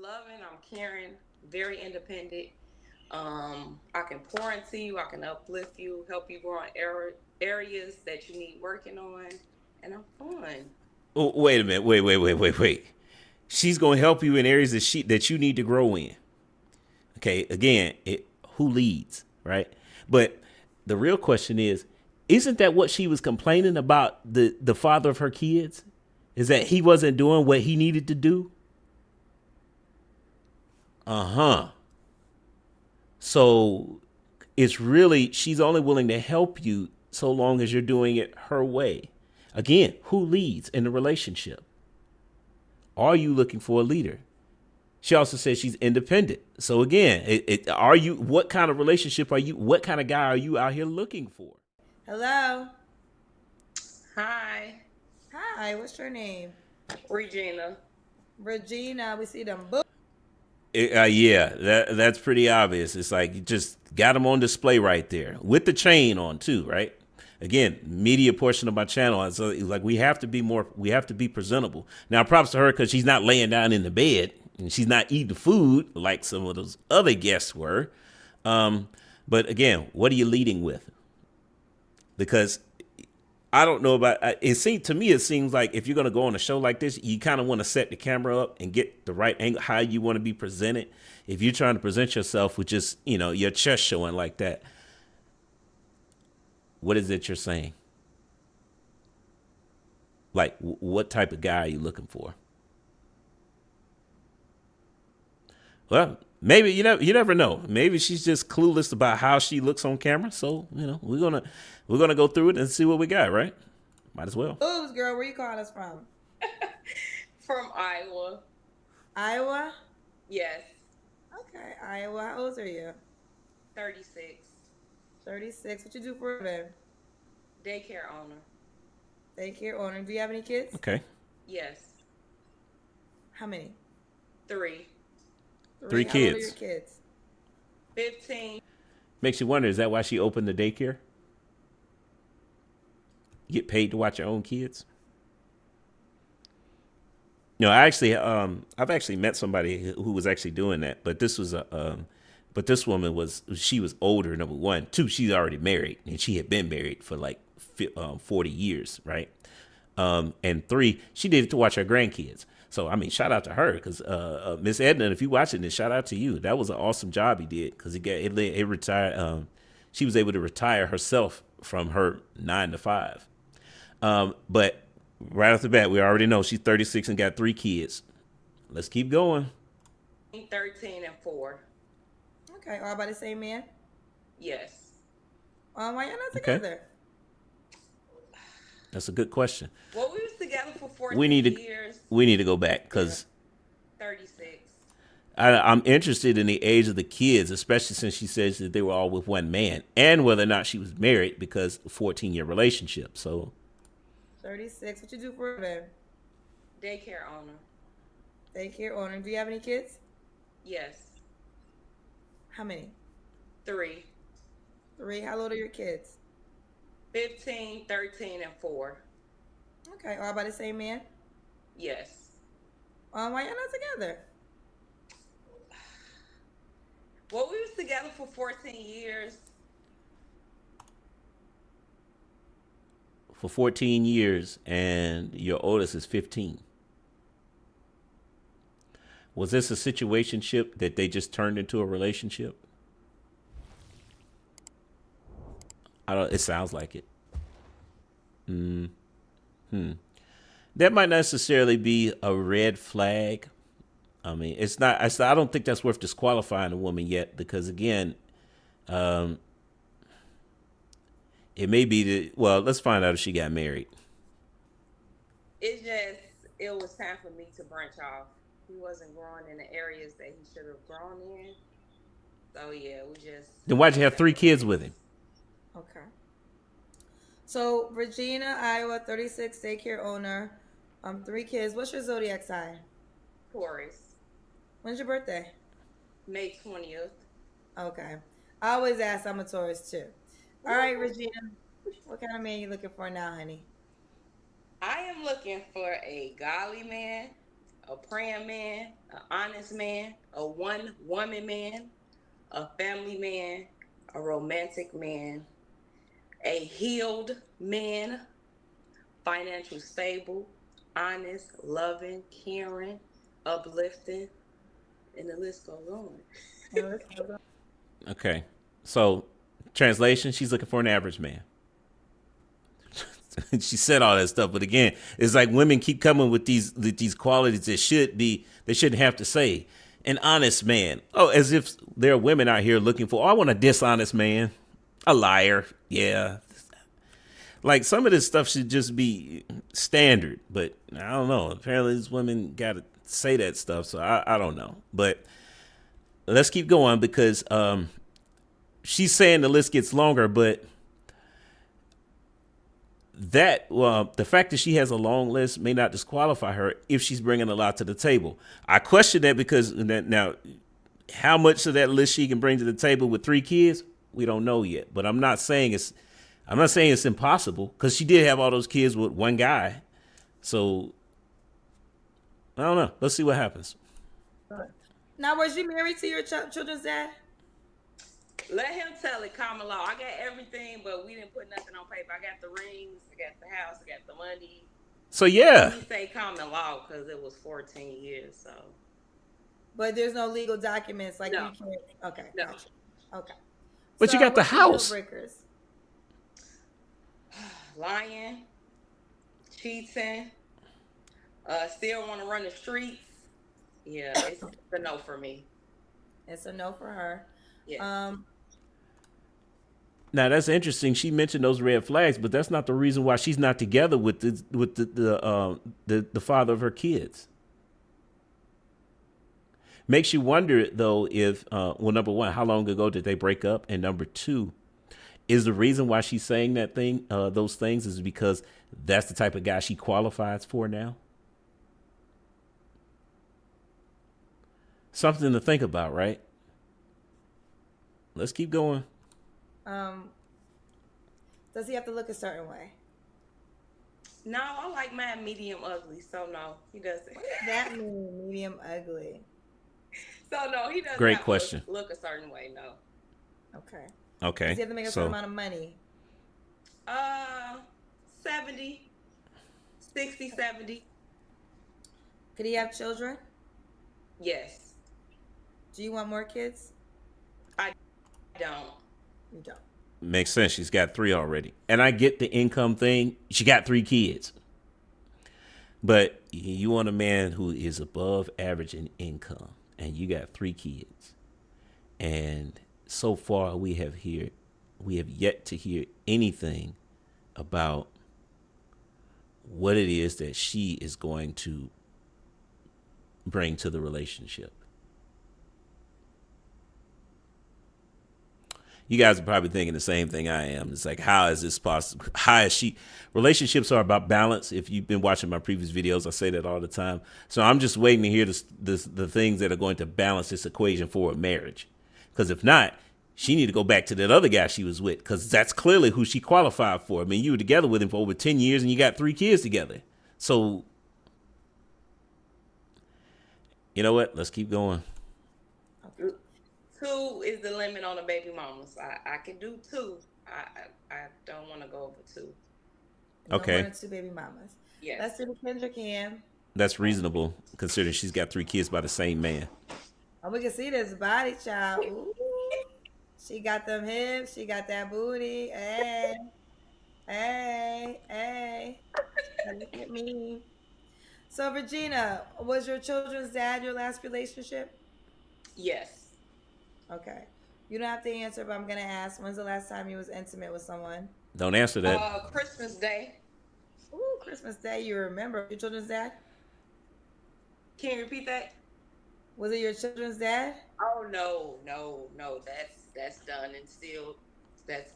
loving, I'm caring, very independent. I can pour into you, I can uplift you, help you grow in areas that you need working on, and I'm fun. Oh, wait a minute. Wait. She's gonna help you in areas that you need to grow in. Okay, again, who leads, right? But the real question is, isn't that what she was complaining about the father of her kids? Is that he wasn't doing what he needed to do? Uh-huh. So it's really she's only willing to help you so long as you're doing it her way. Again, who leads in the relationship? Are you looking for a leader? She also says she's independent. So again, are you? What kind of relationship are you? What kind of guy are you out here looking for? Hello. Hi, Hi, what's your name? Regina. Regina. We see them books. Yeah, that's pretty obvious. It's like you just got them on display right there with the chain on too, right? Again, media portion of my channel. So like we have to be presentable. Now, props to her because she's not laying down in the bed and she's not eating food like some of those other guests were. Um, but again, what are you leading with? Because I don't know about it. Seems to me, it seems like if you're going to go on a show like this, you kind of want to set the camera up and get the right angle, how you want to be presented. If you're trying to present yourself with just your chest showing like that, what is it you're saying? Like, what type of guy are you looking for? Well, maybe you never know. Maybe she's just clueless about how she looks on camera. So we're gonna go through it and see what we got. Right? Might as well. Oops, girl, where you calling us from? From Iowa. Iowa? Yes, Okay, Iowa. How old are you? 36. 36. What you do for a living? Daycare owner. Daycare owner. Do you have any kids? Okay. Yes, How many? 3. Three. Three How old are your kids. kids? 15. Makes you wonder, is that why she opened the daycare? You get paid to watch your own kids? No, I've actually met somebody who was actually doing that, but but this woman she was older. Number one, two, she's already married, and she had been married for like 40 years, right? And three, she did it to watch her grandkids. So I mean, shout out to her because Miss Edna, if you watching this, shout out to you. That was an awesome job he did because it retired. She was able to retire herself from her 9 to 5. But right off the bat, we already know she's 36 and got 3 kids. Let's keep going. 13 and 4. Okay, all by the same man? Yes. Why y'all not Okay, together? that's a good question. Well, we was together for We 14 need to years. we need to go back because 36. I'm interested in the age of the kids, especially since she says that they were all with one man, and whether or not she was married because 14-year relationship. So 36. What you do for a living? Daycare owner. Daycare owner. Do you have any kids? Yes. How many? 3. Three. How old are your kids? 15, 13, and 4. Okay, all by the same man? Yes. Why y'all not together? Well, we was together for 14 years. for 14 years, and your oldest is 15. Was this a situationship that they just turned into a relationship? I don't. It sounds like it. That might not necessarily be a red flag. I mean, it's not. I don't think that's worth disqualifying a woman yet, because again, um, it may be that. Well, let's find out if she got married. It was time for me to branch off. He wasn't growing in the areas that he should have grown in. So yeah, we just Then why'd you have three separate kids with him? ways. Okay. So Regina, Iowa, 36, daycare owner, three kids. What's your zodiac sign? Taurus, When's your birthday? May 20th. Okay. I always ask. I'm a Taurus too. All right, Woo. Regina. What kind of man you looking for now, honey? I am looking for a godly man, a praying man, an honest man, a one woman man, a family man, a romantic man, a healed man, financial stable, honest, loving, caring, uplifting, and the list goes on. Okay. So, translation, she's looking for an average man. She said all that stuff, but again, it's like women keep coming with these qualities that they shouldn't have to say. An honest man. Oh, as if there are women out here looking for, oh, I want a dishonest man, a liar. Yeah. Like some of this stuff should just be standard, but I don't know. Apparently, these women got to say that stuff, so I don't know. But let's keep going because she's saying the list gets longer, but the fact that she has a long list may not disqualify her if she's bringing a lot to the table. I question that because now, how much of that list she can bring to the table with 3 kids, we don't know yet. But I'm not saying it's impossible because she did have all those kids with one guy. So I don't know. Let's see what happens. Now, was you married to your children's dad? Let him tell it, common law. I got everything, but we didn't put nothing on paper. I got the rings, I got the house, I got the money. So yeah. We say common law because it was 14 years, so. But there's no legal documents like No. you can't. Okay, No. gotcha. Okay. But you got the what's your house. deal breakers? Lying, cheating, still want to run the streets. Yeah, it's a no for me. It's a no for her. Yeah. Now that's interesting. She mentioned those red flags, but that's not the reason why she's not together with the father of her kids. Makes you wonder though if well, number one, how long ago did they break up, and number two, is the reason why she's saying those things is because that's the type of guy she qualifies for now. Something to think about, right? Let's keep going. Does he have to look a certain way? No, I like mine medium ugly, so no, he doesn't. What does that mean, medium ugly? So no, he doesn't. Great have question. To look a certain way, no. Okay. Okay. Does he have to make a certain amount of money? 70, 60, 70. Could he have children? Yes. Do you want more kids? I don't. You don't. Makes sense. She's got 3 already. And I get the income thing. She got 3 kids. But you want a man who is above average in income, and you got 3 kids. And so far we have yet to hear anything about what it is that she is going to bring to the relationship. You guys are probably thinking the same thing I am. It's like, how is this possible? How is she? Relationships are about balance. If you've been watching my previous videos, I say that all the time. So I'm just waiting to hear the things that are going to balance this equation for a marriage. Because if not, she need to go back to that other guy she was with, because that's clearly who she qualified for. I mean, you were together with him for over 10 years and you got 3 kids together. So, you know what? Let's keep going. 2 is the limit on the baby mamas. I can do 2. I don't want to go over 2. Okay. 1 or 2 baby mamas. Yes. Let's see what Kendra can. That's reasonable, considering she's got 3 kids by the same man. Oh, we can see this body, child. Ooh. She got them hips. She got that booty. Hey. Look at me. So, Regina, was your children's dad your last relationship? Yes. Okay. You don't have to answer, but I'm going to ask, when's the last time you was intimate with someone? Don't answer that. Christmas Day. Ooh, Christmas Day. You remember your children's dad? Can you repeat that? Was it your children's dad? Oh, no. That's done and still,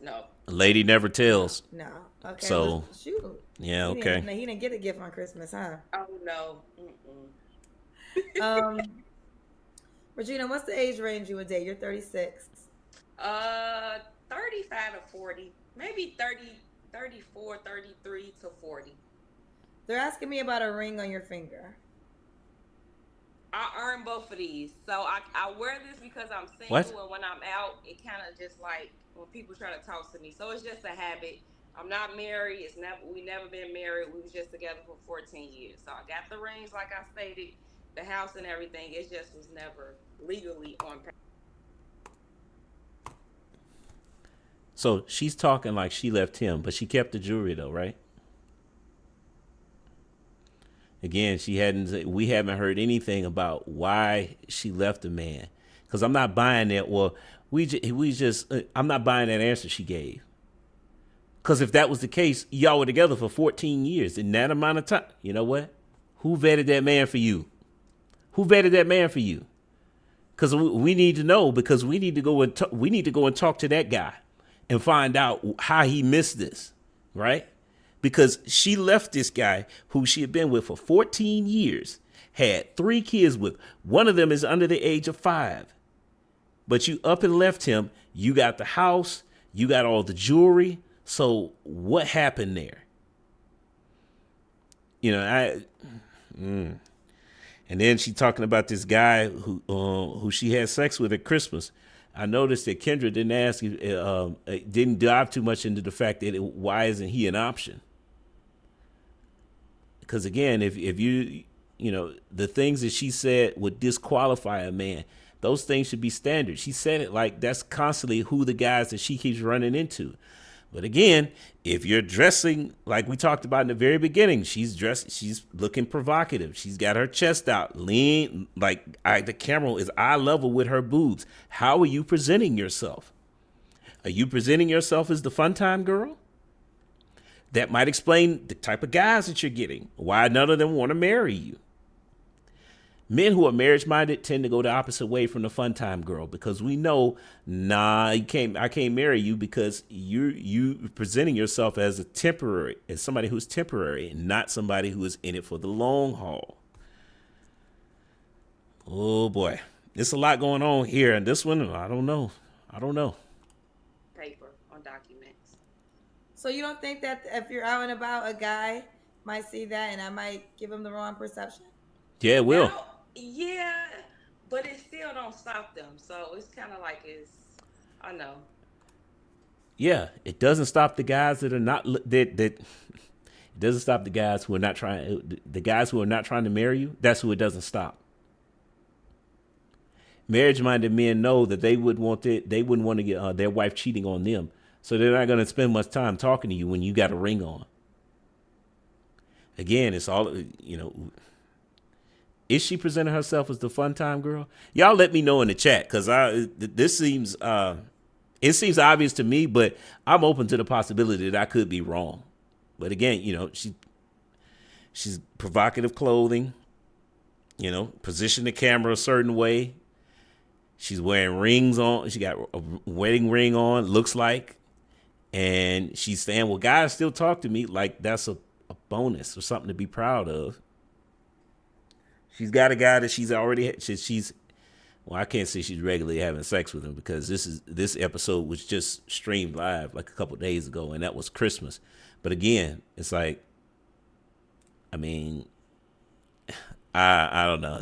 no. A lady never tells. No. Okay. So, well, shoot. Yeah, okay. He didn't get a gift on Christmas, huh? Oh, no. Regina, what's the age range you would date? You're 36. 35 to 40. Maybe 30, 34, 33 to 40. They're asking me about a ring on your finger. I earn both of these. So I wear this because I'm What? single, and when I'm out, it kind of just like when people try to talk to me. So it's just a habit. I'm not married. It's never we never been married. We was just together for 14 years. So I got the rings, like I stated, the house and everything. It just was never legally on paper. So she's talking like she left him, but she kept the jewelry though, right? Again, she hadn't. We haven't heard anything about why she left the man. Because I'm not buying that. Well, we just. I'm not buying that answer she gave. Because if that was the case, y'all were together for 14 years in that amount of time. You know what? Who vetted that man for you? Who vetted that man for you? Because we need to know. Because we need to go and we need to go and talk to that guy and find out how he missed this, right? Because she left this guy who she had been with for 14 years, had 3 kids with. One of them is under the age of 5. But you up and left him. You got the house. You got all the jewelry. So what happened there? You know, and then she talking about this guy who she had sex with at Christmas. I noticed that Kendra didn't ask, didn't dive too much into the fact that why isn't he an option? Because again, if you the things that she said would disqualify a man, those things should be standard. She said it like that's constantly who the guys that she keeps running into. But again, if you're dressing like we talked about in the very beginning, she's looking provocative. She's got her chest out, lean, like the camera is eye level with her boobs. How are you presenting yourself? Are you presenting yourself as the fun time girl? That might explain the type of guys that you're getting, why none of them want to marry you. Men who are marriage minded tend to go the opposite way from the fun time girl because we know, I can't marry you because you presenting yourself as as somebody who's temporary and not somebody who is in it for the long haul. Oh boy, there's a lot going on here, and this one, I don't know. Paper on documents. So you don't think that if you're out and about, a guy might see that and I might give him the wrong perception? Yeah, it will. Now, yeah, but it still don't stop them. So it's kind of like it's, I know. Yeah, it doesn't stop the guys that are not that. It doesn't stop the guys who are not trying. The guys who are not trying to marry you. That's who it doesn't stop. Marriage-minded men know that they would want it. They wouldn't want to get their wife cheating on them, so they're not going to spend much time talking to you when you got a ring on. Again, it's all Is she presenting herself as the fun time girl? Y'all let me know in the chat because this seems it seems obvious to me, but I'm open to the possibility that I could be wrong. But again, she's provocative clothing. Position the camera a certain way. She's wearing rings on. She got a wedding ring on. Looks like, and she's saying, "Well, guys still talk to me like that's a bonus or something to be proud of." She's got a guy that she's well, I can't say she's regularly having sex with him because this episode was just streamed live like a couple of days ago, and that was Christmas. But again, it's like, I mean, I don't know.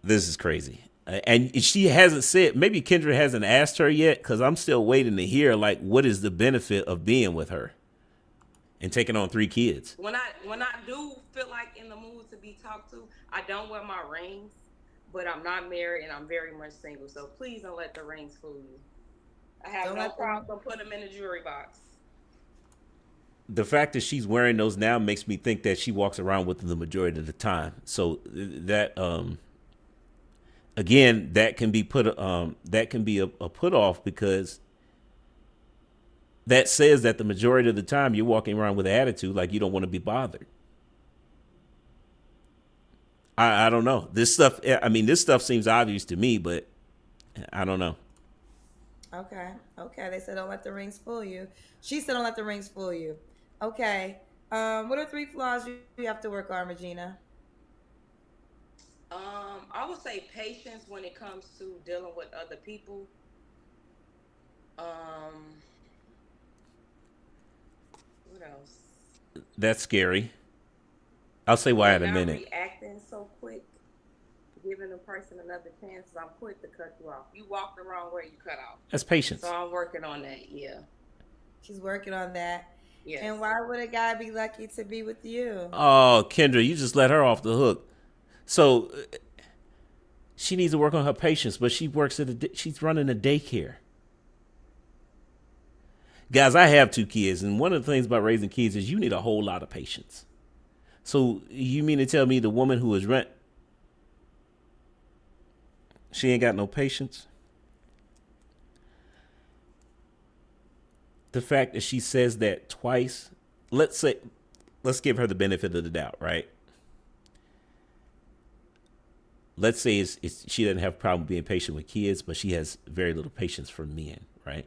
This is crazy. And she hasn't said, maybe Kendra hasn't asked her yet because I'm still waiting to hear like what is the benefit of being with her and taking on 3 kids. When I do feel like in the mood to be talked to, I don't wear my rings, but I'm not married and I'm very much single. So please don't let the rings fool you. I have Don't no let them. problem putting them in a jewelry box. The fact that she's wearing those now makes me think that she walks around with them the majority of the time. So that again, that can be a put off because that says that the majority of the time you're walking around with an attitude like you don't want to be bothered. I don't know. This stuff seems obvious to me, but I don't know. Okay. Okay. They said don't let the rings fool you. She said don't let the rings fool you. Okay. What are 3 flaws you have to work on, Regina? I would say patience when it comes to dealing with other people. Um, what else? That's scary. I'll say why You're in a not minute. reacting so quick, giving a person another chance. I'm quick to cut you off. You walk the wrong way, you cut off. That's So patience. I'm working on that. Yeah. She's working on that. And Yes. why would a guy be lucky to be with you? Oh, Kendra, you just let her off the hook. So she needs to work on her patience, but she works at she's running a daycare. Guys, I have 2 kids, and one of the things about raising kids is you need a whole lot of patience. So you mean to tell me the woman who is rent, she ain't got no patience? The fact that she says that twice, let's give her the benefit of the doubt, right? Let's say she doesn't have a problem being patient with kids, but she has very little patience for men, right?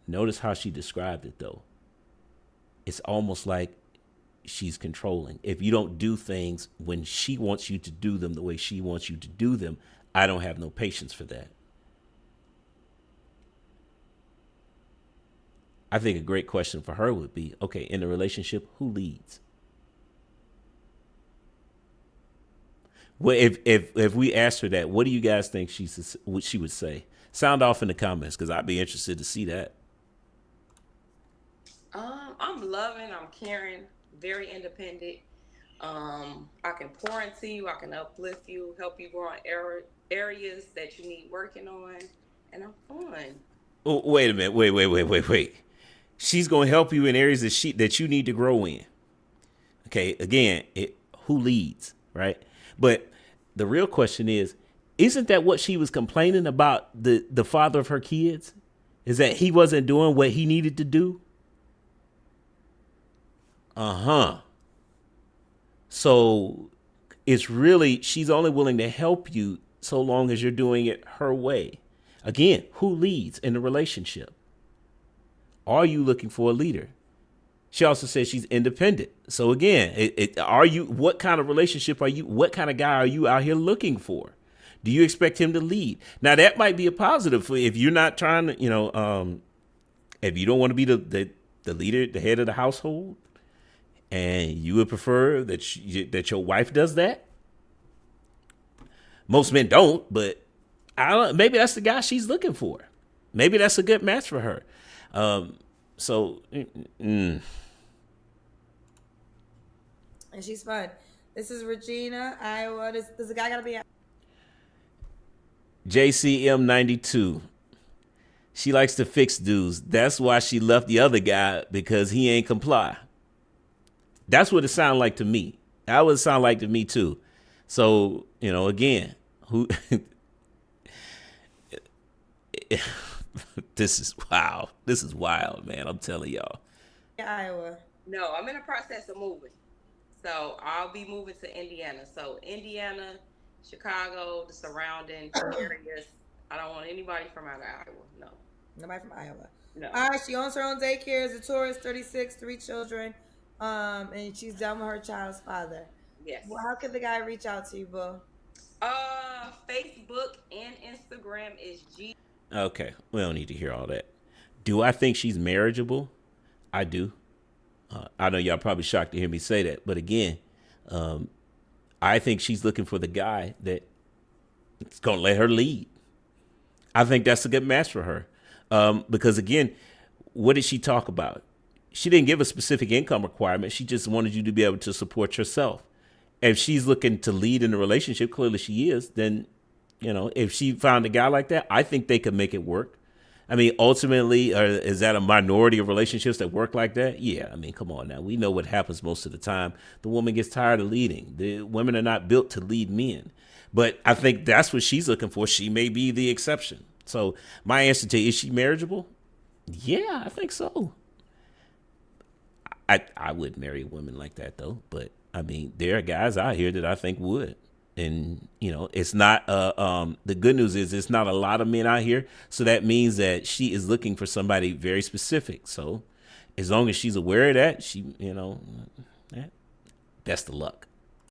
Notice how she described it, though. It's almost like she's controlling. If you don't do things when she wants you to do them the way she wants you to do them, I don't have no patience for that. I think a great question for her would be, okay, in a relationship, who leads? Well, if we asked her that, what do you guys think what she would say? Sound off in the comments because I'd be interested to see that. I'm loving, I'm caring, very independent. I can pour into you, I can uplift you, help you grow in areas that you need working on, and I'm fun. Oh, wait a minute. Wait. She's going to help you in areas that you need to grow in. Okay, again, who leads, right? But the real question is, isn't that what she was complaining about the father of her kids? Is that he wasn't doing what he needed to do? Uh-huh. So it's really, she's only willing to help you so long as you're doing it her way. Again, who leads in the relationship? Are you looking for a leader? She also says she's independent. So again, what kind of relationship what kind of guy are you out here looking for? Do you expect him to lead? Now that might be a positive for if you're not trying to, if you don't want to be the leader, the head of the household, and you would prefer that your wife does that. Most men don't, but maybe that's the guy she's looking for. Maybe that's a good match for her. And she's fun. This is Regina, Iowa. Does the guy gotta be? JCM92. She likes to fix dudes. That's why she left the other guy, because he ain't comply. That's what it sounded like to me. That would sound like to me too. So, again, who this is wow. This is wild, man. I'm telling y'all. Iowa. No, I'm in the process of moving. So I'll be moving to Indiana. So Indiana, Chicago, the surrounding areas. I don't want anybody from out of Iowa. No. Nobody from Iowa. No. All right, she owns her own daycare, is a tourist, 36, 3 children. And she's done with her child's father. Yes. Well, how can the guy reach out to you, boo? Facebook and Instagram is G. Okay, we don't need to hear all that. Do I think she's marriageable? I do. I know y'all probably shocked to hear me say that, but again, I think she's looking for the guy that's gonna let her lead. I think that's a good match for her, because again, what did she talk about? She didn't give a specific income requirement. She just wanted you to be able to support yourself. If she's looking to lead in a relationship, clearly she is, then, if she found a guy like that, I think they could make it work. I mean, ultimately, is that a minority of relationships that work like that? Yeah. I mean, come on now. We know what happens most of the time. The woman gets tired of leading. The women are not built to lead men. But I think that's what she's looking for. She may be the exception. So my answer to, is she marriageable? Yeah, I think so. I would marry a woman like that, though. But, I mean, there are guys out here that I think would. And, it's not, the good news is it's not a lot of men out here. So that means that she is looking for somebody very specific. So as long as she's aware of that, she, best of luck.